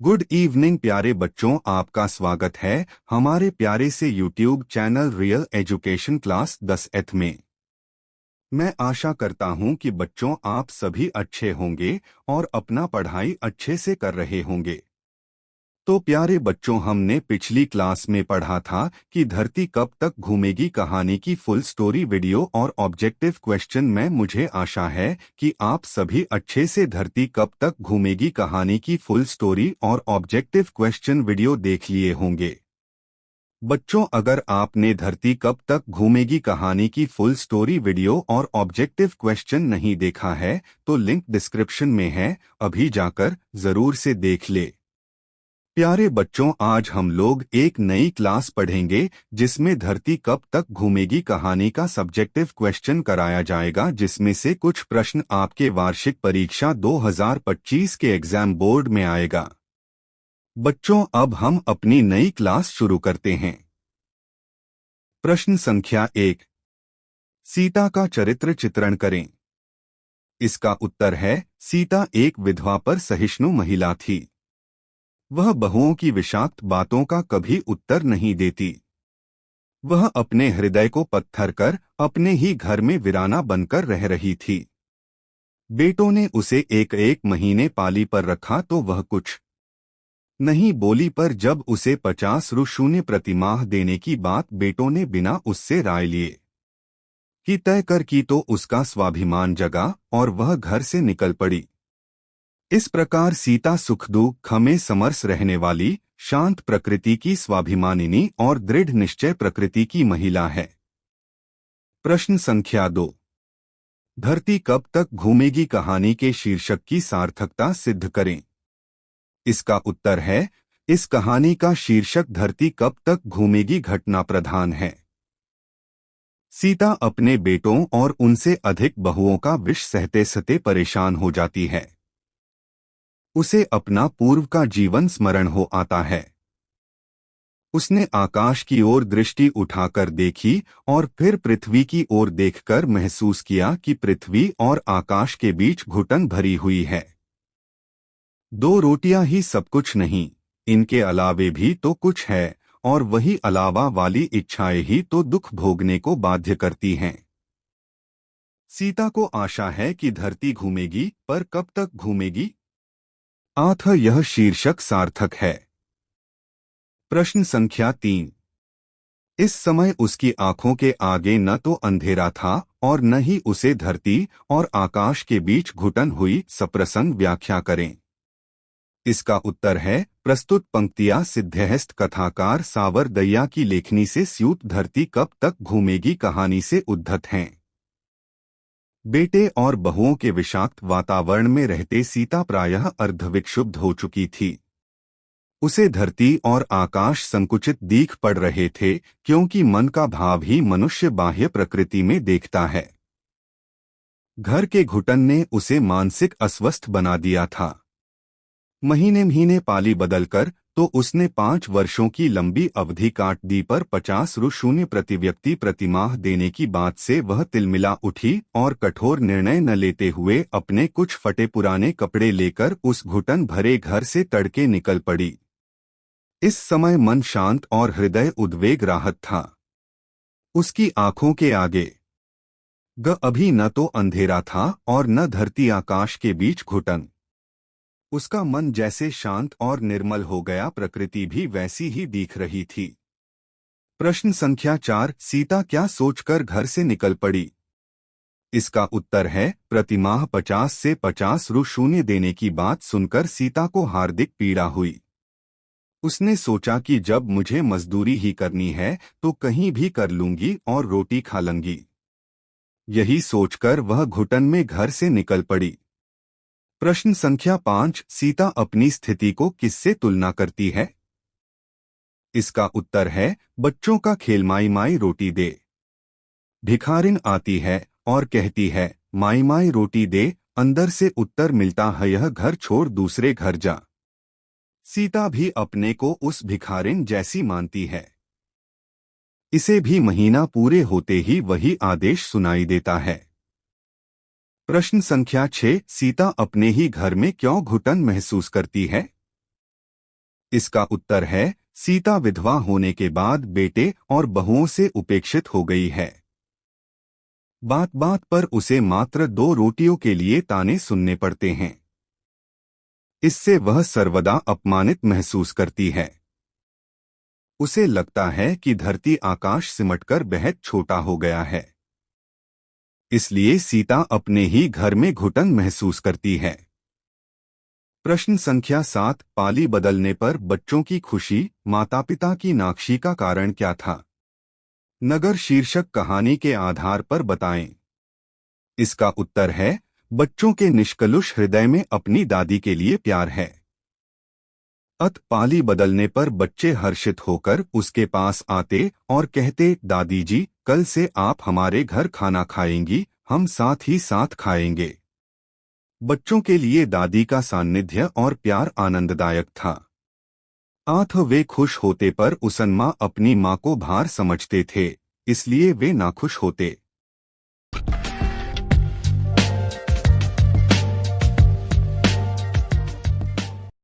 Good evening प्यारे बच्चों, आपका स्वागत है हमारे प्यारे से YouTube channel real education class 10th में। मैं आशा करता हूं कि बच्चों आप सभी अच्छे होंगे और अपना पढ़ाई अच्छे से कर रहे होंगे। तो प्यारे बच्चों, हमने पिछली क्लास में पढ़ा था कि धरती कब तक घूमेगी कहानी की फुल स्टोरी वीडियो और ऑब्जेक्टिव क्वेश्चन में मुझे आशा है कि आप सभी अच्छे से धरती कब तक घूमेगी कहानी की फुल स्टोरी और ऑब्जेक्टिव क्वेश्चन वीडियो देख लिए होंगे। बच्चों, अगर आपने धरती कब तक घूमेगी कहानी की फुल स्टोरी वीडियो और ऑब्जेक्टिव क्वेश्चन नहीं देखा है तो लिंक डिस्क्रिप्शन में है, अभी जाकर जरूर से देख ले। प्यारे बच्चों, आज हम लोग एक नई क्लास पढ़ेंगे जिसमें धरती कब तक घूमेगी कहानी का सब्जेक्टिव क्वेश्चन कराया जाएगा, जिसमें से कुछ प्रश्न आपके वार्षिक परीक्षा 2025 के एग्जाम बोर्ड में आएगा। बच्चों, अब हम अपनी नई क्लास शुरू करते हैं। प्रश्न संख्या 1, सीता का चरित्र चित्रण करें। इसका उत्तर है, सीता एक विधवा पर सहिष्णु महिला थी। वह बहुओं की विषाक्त बातों का कभी उत्तर नहीं देती। वह अपने हृदय को पत्थर कर अपने ही घर में वीराना बनकर रह रही थी। बेटों ने उसे एक एक महीने पाली पर रखा तो वह कुछ नहीं बोली, पर जब उसे 50 रु शून्य प्रतिमाह देने की बात बेटों ने बिना उससे राय लिए कि तय कर की तो उसका स्वाभिमान जगा और वह घर से निकल पड़ी। इस प्रकार सीता सुख दुख में समरस रहने वाली, शांत प्रकृति की स्वाभिमानिनी और दृढ़ निश्चय प्रकृति की महिला है। प्रश्न संख्या 2, धरती कब तक घूमेगी कहानी के शीर्षक की सार्थकता सिद्ध करें। इसका उत्तर है, इस कहानी का शीर्षक धरती कब तक घूमेगी घटना प्रधान है। सीता अपने बेटों और उनसे अधिक बहुओं का विष सहते सहते परेशान हो जाती है। उसे अपना पूर्व का जीवन स्मरण हो आता है। उसने आकाश की ओर दृष्टि उठाकर देखी और फिर पृथ्वी की ओर देखकर महसूस किया कि पृथ्वी और आकाश के बीच घुटन भरी हुई है। 2 रोटियां ही सब कुछ नहीं, इनके अलावे भी तो कुछ है, और वही अलावा वाली इच्छाएं ही तो दुख भोगने को बाध्य करती हैं। सीता को आशा है कि धरती घूमेगी, पर कब तक घूमेगी? अतः यह शीर्षक सार्थक है। प्रश्न संख्या 3, इस समय उसकी आंखों के आगे न तो अंधेरा था और न ही उसे धरती और आकाश के बीच घुटन हुई। सप्रसंग व्याख्या करें। इसका उत्तर है, प्रस्तुत पंक्तियां सिद्धहस्त कथाकार सावर दय्या की लेखनी से स्यूत धरती कब तक घूमेगी कहानी से उद्धत हैं। बेटे और बहुओं के विषाक्त वातावरण में रहते सीता प्रायः अर्धविक्षुब्ध हो चुकी थी। उसे धरती और आकाश संकुचित दीख पड़ रहे थे, क्योंकि मन का भाव ही मनुष्य बाह्य प्रकृति में देखता है। घर के घुटन ने उसे मानसिक अस्वस्थ बना दिया था। महीने महीने पाली बदलकर तो उसने 5 वर्षों की लंबी अवधि काट दी, पर 50 रु शून्य प्रति व्यक्ति प्रतिमाह देने की बात से वह तिलमिला उठी और कठोर निर्णय न लेते हुए अपने कुछ फटे पुराने कपड़े लेकर उस घुटन भरे घर से तड़के निकल पड़ी। इस समय मन शांत और हृदय उद्वेग राहत था। उसकी आंखों के आगे अभी न तो अंधेरा था और न धरती आकाश के बीच घुटन। उसका मन जैसे शांत और निर्मल हो गया, प्रकृति भी वैसी ही दिख रही थी। प्रश्न संख्या 4, सीता क्या सोचकर घर से निकल पड़ी। इसका उत्तर है, प्रतिमाह 50 से 50 रु शून्य देने की बात सुनकर सीता को हार्दिक पीड़ा हुई। उसने सोचा कि जब मुझे मजदूरी ही करनी है तो कहीं भी कर लूंगी और रोटी खा लूंगी। यही सोचकर वह घुटन में घर से निकल पड़ी। प्रश्न संख्या 5, सीता अपनी स्थिति को किससे तुलना करती है। इसका उत्तर है, बच्चों का खेल माई माई रोटी दे। भिखारिन आती है और कहती है, माई माई रोटी दे। अंदर से उत्तर मिलता है, यह घर छोड़ दूसरे घर जा। सीता भी अपने को उस भिखारिन जैसी मानती है। इसे भी महीना पूरे होते ही वही आदेश सुनाई देता है। प्रश्न संख्या 6, सीता अपने ही घर में क्यों घुटन महसूस करती है। इसका उत्तर है सीता विधवा होने के बाद बेटे और बहुओं से उपेक्षित हो गई है। बात बात पर उसे मात्र 2 रोटियों के लिए ताने सुनने पड़ते हैं। इससे वह सर्वदा अपमानित महसूस करती है। उसे लगता है कि धरती आकाश सिमटकर बेहद छोटा हो गया है। इसलिए सीता अपने ही घर में घुटन महसूस करती है। प्रश्न संख्या 7, पाली बदलने पर बच्चों की खुशी, माता पिता की नाखुशी का कारण क्या था? नगर शीर्षक कहानी के आधार पर बताएं। इसका उत्तर है बच्चों के निष्कलुष हृदय में अपनी दादी के लिए प्यार है। पाली बदलने पर बच्चे हर्षित होकर उसके पास आते और कहते, दादी जी, कल से आप हमारे घर खाना खाएंगी, हम साथ ही साथ खाएंगे। बच्चों के लिए दादी का सान्निध्य और प्यार आनंददायक था। वे खुश होते पर उसनमा अपनी माँ को भार समझते थे, इसलिए वे नाखुश होते।